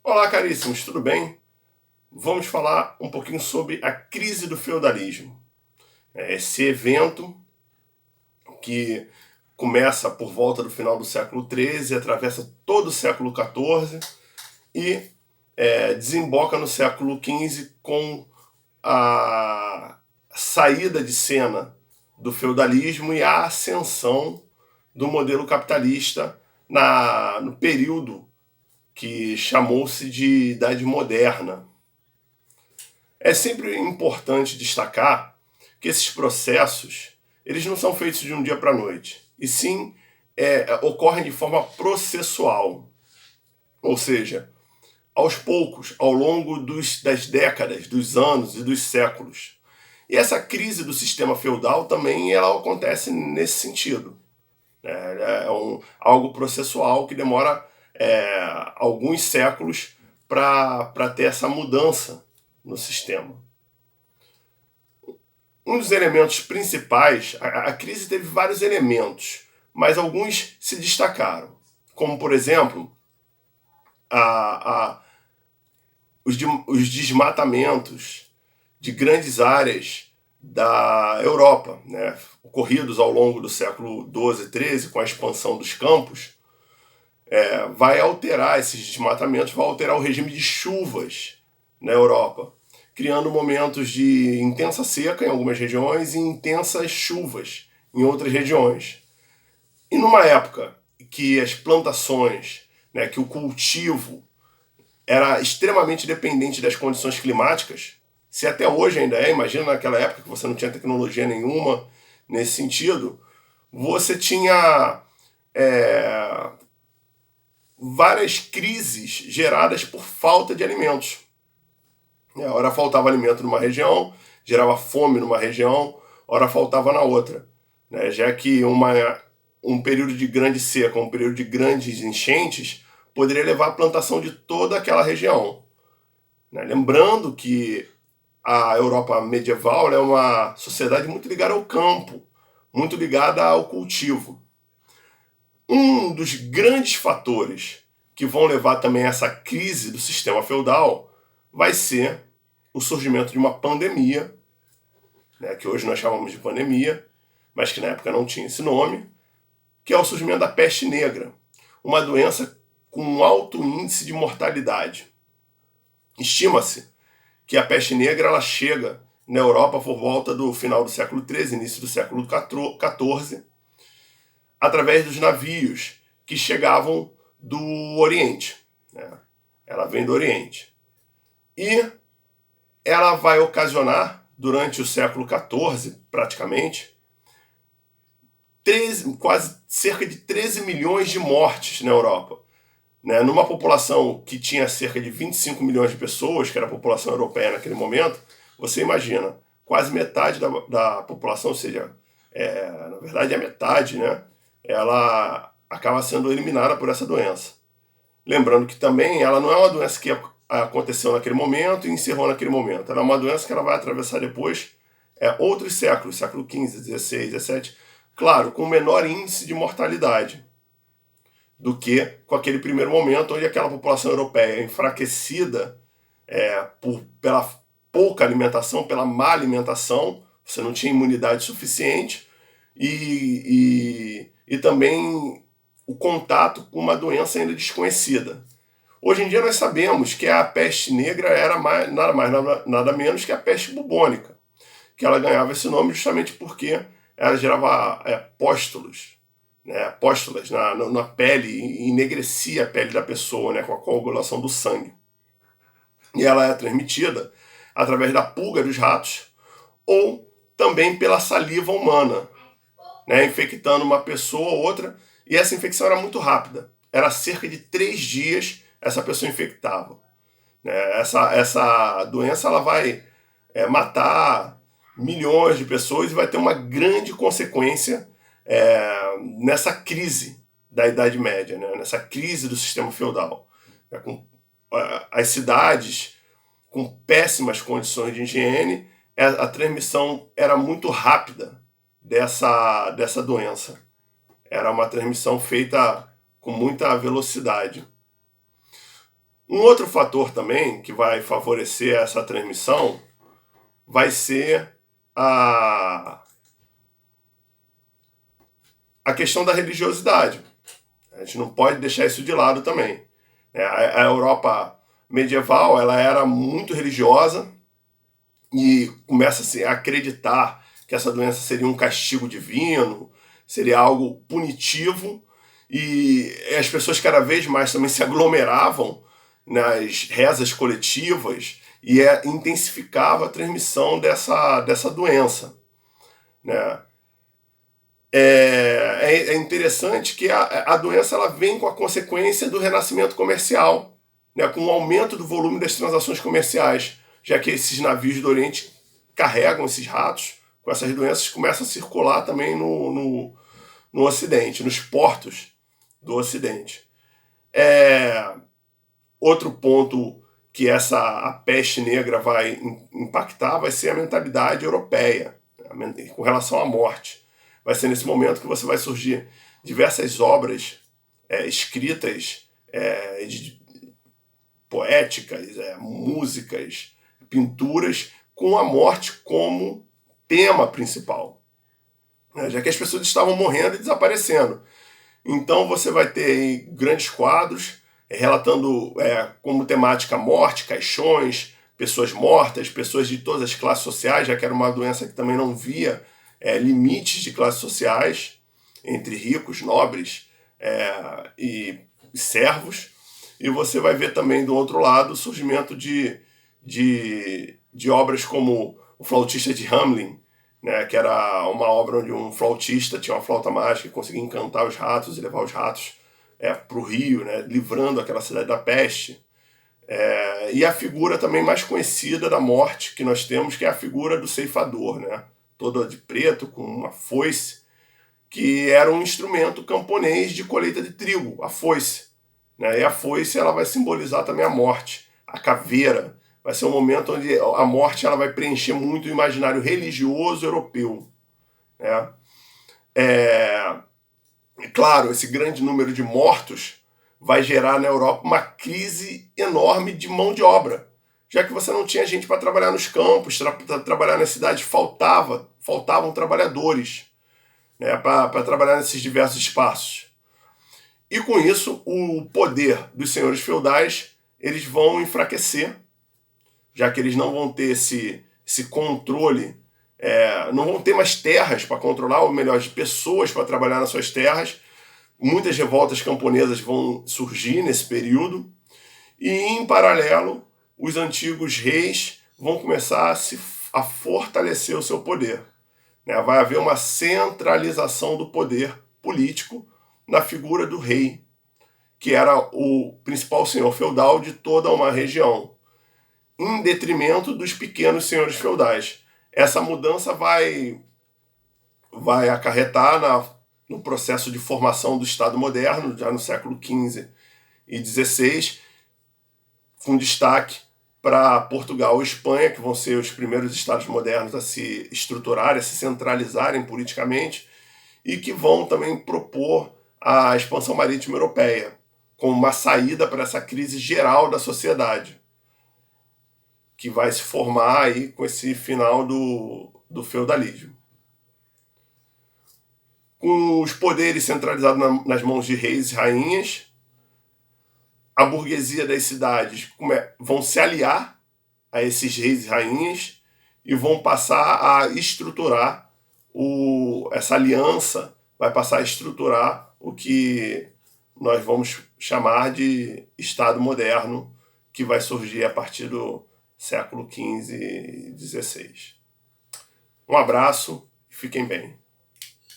Olá, caríssimos, tudo bem? Vamos falar um pouquinho sobre a crise do feudalismo. Esse evento que começa por volta do final do século XIII, atravessa todo o século XIV e desemboca no século XV com a saída de cena do feudalismo e a ascensão do modelo capitalista no período que chamou-se de Idade Moderna. É sempre importante destacar que esses processos eles não são feitos de um dia para a noite, e sim ocorrem de forma processual, ou seja, aos poucos, ao longo das décadas, dos anos e dos séculos. E essa crise do sistema feudal também ela acontece nesse sentido. Algo processual que demora alguns séculos para ter essa mudança no sistema. Um dos elementos principais, a crise teve vários elementos, mas alguns se destacaram, como por exemplo os desmatamentos de grandes áreas da Europa, né, ocorridos ao longo do século XII e XIII, com a expansão dos campos, vai alterar esses desmatamentos, vai alterar o regime de chuvas na Europa, criando momentos de intensa seca em algumas regiões e intensas chuvas em outras regiões. E numa época que as plantações, né, que o cultivo era extremamente dependente das condições climáticas, se até hoje ainda imagina naquela época que você não tinha tecnologia nenhuma nesse sentido, você tinha várias crises geradas por falta de alimentos. Ora faltava alimento numa região, gerava fome numa região, ora faltava na outra. Né? Já que um período de grande seca, um período de grandes enchentes, poderia levar à plantação de toda aquela região. Né? Lembrando que a Europa medieval é uma sociedade muito ligada ao campo, muito ligada ao cultivo. Um dos grandes fatores que vão levar também a essa crise do sistema feudal vai ser o surgimento de uma pandemia, né, que hoje nós chamamos de pandemia, mas que na época não tinha esse nome, que é o surgimento da peste negra, uma doença com um alto índice de mortalidade. Estima-se que a peste negra ela chega na Europa por volta do final do século XIII, início do século XIV, através dos navios que chegavam do Oriente. Né? Ela vem do Oriente. E ela vai ocasionar, durante o século XIV, praticamente, quase cerca de 13 milhões de mortes na Europa. Né? Numa população que tinha cerca de 25 milhões de pessoas, que era a população europeia naquele momento, você imagina, quase metade da população, ou seja, na verdade a metade, né? Ela acaba sendo eliminada por essa doença. Lembrando que também ela não é uma doença que aconteceu naquele momento e encerrou naquele momento. Ela é uma doença que ela vai atravessar depois outros séculos, século XV, XVI, XVII, claro, com menor índice de mortalidade do que com aquele primeiro momento onde aquela população europeia enfraquecida pela pouca alimentação, pela má alimentação, você não tinha imunidade suficiente e também o contato com uma doença ainda desconhecida. Hoje em dia nós sabemos que a peste negra era nada menos que a peste bubônica, que ela ganhava esse nome justamente porque ela gerava pústulas, né, pústulas na pele e enegrecia a pele da pessoa, né, com a coagulação do sangue. E ela é transmitida através da pulga dos ratos ou também pela saliva humana, né, infectando uma pessoa ou outra, e essa infecção era muito rápida. Era cerca de 3 dias essa pessoa infectava. Né? Essa doença ela vai matar milhões de pessoas e vai ter uma grande consequência nessa crise da Idade Média, né? Nessa crise do sistema feudal. Com as cidades com péssimas condições de higiene, a transmissão era muito rápida dessa doença. Era uma transmissão feita com muita velocidade. Um outro fator também que vai favorecer essa transmissão vai ser a questão da religiosidade. A gente não pode deixar isso de lado também. A Europa medieval ela era muito religiosa e começa a acreditar que essa doença seria um castigo divino, seria algo punitivo, e as pessoas cada vez mais também se aglomeravam nas rezas coletivas e intensificava a transmissão dessa doença. Né? É interessante que a doença ela vem com a consequência do renascimento comercial, né? Com o aumento do volume das transações comerciais, já que esses navios do Oriente carregam esses ratos com essas doenças, começam a circular também no Ocidente, nos portos do Ocidente. Outro ponto que a peste negra vai impactar vai ser a mentalidade europeia com relação à morte. Vai ser nesse momento que você vai surgir diversas obras escritas, poéticas, músicas, pinturas, com a morte como tema principal, né? Já que as pessoas estavam morrendo e desaparecendo. Então você vai ter aí grandes quadros relatando como temática morte, caixões, pessoas mortas, pessoas de todas as classes sociais, já que era uma doença que também não via limites de classes sociais entre ricos, nobres e servos. E você vai ver também do outro lado o surgimento de obras como O Flautista de Hamelin, né, que era uma obra onde um flautista tinha uma flauta mágica e conseguia encantar os ratos e levar os ratos para o rio, né, livrando aquela cidade da peste. E a figura também mais conhecida da morte que nós temos, que é a figura do ceifador, né, toda de preto, com uma foice, que era um instrumento camponês de colheita de trigo, a foice. Né, e a foice ela vai simbolizar também a morte, a caveira. Vai ser um momento onde a morte ela vai preencher muito o imaginário religioso europeu. Né? Claro, esse grande número de mortos vai gerar na Europa uma crise enorme de mão de obra, já que você não tinha gente para trabalhar nos campos, para trabalhar nas cidades, faltavam trabalhadores, né, para trabalhar nesses diversos espaços. E com isso, o poder dos senhores feudais eles vão enfraquecer, já que eles não vão ter esse controle, não vão ter mais terras para controlar, ou melhor, de pessoas para trabalhar nas suas terras. Muitas revoltas camponesas vão surgir nesse período, e em paralelo, os antigos reis vão começar a fortalecer o seu poder. Né? Vai haver uma centralização do poder político na figura do rei, que era o principal senhor feudal de toda uma região, em detrimento dos pequenos senhores feudais. Essa mudança vai acarretar no processo de formação do Estado moderno, já no século XV e XVI, com destaque para Portugal e Espanha, que vão ser os primeiros estados modernos a se estruturarem, a se centralizarem politicamente, e que vão também propor a expansão marítima europeia, como uma saída para essa crise geral da sociedade, que vai se formar aí com esse final do feudalismo. Com os poderes centralizados nas mãos de reis e rainhas, a burguesia das cidades vão se aliar a esses reis e rainhas e vão passar a estruturar essa aliança, vai passar a estruturar o que nós vamos chamar de Estado moderno, que vai surgir a partir do século XV e XVI. Um abraço e fiquem bem.